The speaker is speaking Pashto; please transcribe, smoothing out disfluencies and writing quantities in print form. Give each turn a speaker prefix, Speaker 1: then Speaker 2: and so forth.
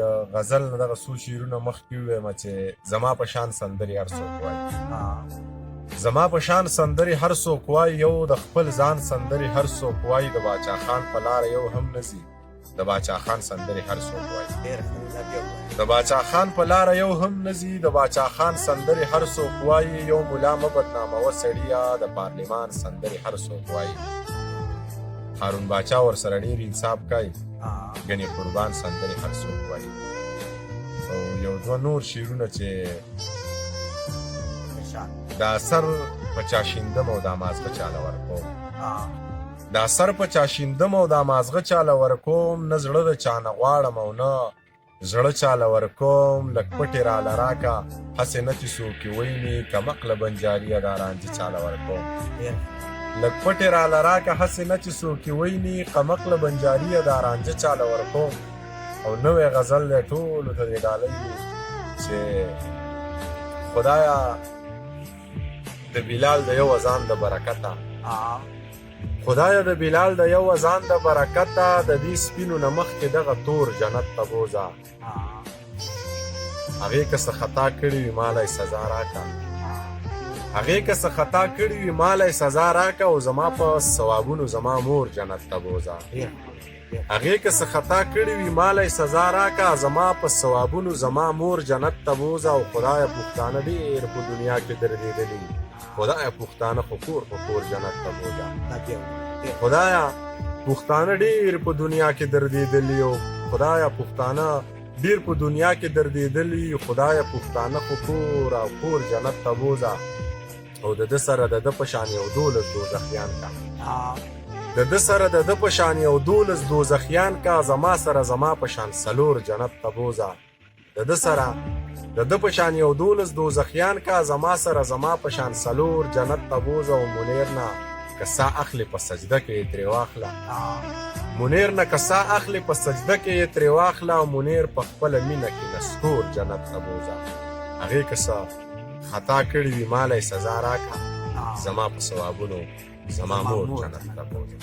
Speaker 1: د غزل نه دغه څو شعرونه مخکې ووایم چې زما په شان سندرې هر څوک وایي، زما په شان سندرې هر څوک وایي، یو د خپل ځان سندرې هر څوک وایي، د باچا خان په لاره یو هم نه ځي، د باچا خان سندرې هر څوک وایي، د باچا خان په لاره یو هم نه ځي، د باچا خان سندرې هر څوک وایي، یو ملا مه بدناموه سړیه، د پارلمان سندرې هر څوک وایي. هارون باچا ورسره ډېر انصاف کوي، ګنې قربان سندرې هر څوک وایي. او یو دوه نور شعرونه چې دا سر په چا شیندم او دا مازغه چاله ورکوم، دا سر په چا شیندم او دا مازغه چاله ورکوم، نه زړه د چا نه غواړم او نه زړه چاله ورکوم، لږ پټې راله راکه هسې نه چې څوک یې ویني، کمقله بنجاریه دا رانجه چاله ورکوم، لږ پټې راله راکه هسې نه چې څوک یې ویني، کمقله بنجاریه دا رانجه چاله ورکوم. او نوی غزل دی ټولو ته دې ډالۍ وي چې خدایه د بلال د یو اذان د برکته، خدایه د بلال د یو اذان د برکته، د دې سپینو نه مخکې دغه تور جنت ته بوځه، هغې که څه خطا کړي وي مالی سزا راکه، هغې که څه خطا کړي وي مالی سزا راکه، او زما په ثوابونو زما مور جنت ته بوځه، هغې که څه خطا کړي وي مالی سزا راکه، زما په ثوابونو زما مور جنت ته بوځه. او خدایه پښتانه ډېر په دنیا کې دردېدلي، خدایه پښتانه خو کور په کور جنت ته بوځه، خدایه پښتانه ډېر په دنیا کې دردېدلي، او خدایه پښتانه ډېر په دنیا کې دردېدلي، خدایه پښتانه خو کور او کور جنت ته بوځه. او د ده سره د ده په شان یو 12 دوزخیان کا، د ده سره د ده په شان یو 12 دوزخیان کا، زما سره زما په شان 4 جنت ته بوځه، د ده سره د ده په شان یو 12 دوزخیان کا، زما سره زما په شان 4 جنت ته بوځه. او منیر نه که سا اخلي په سجده کې یې ترې واخله، منیر نه که سا اخلي په سجده کې یې ترې واخله، او منیر په خپله مینه کې نسکور جنت ته بوځه، هغې که څه خطا کړي وي مالی سزا راکه، زما په ثوابونو زما مور جنت ته بوځه.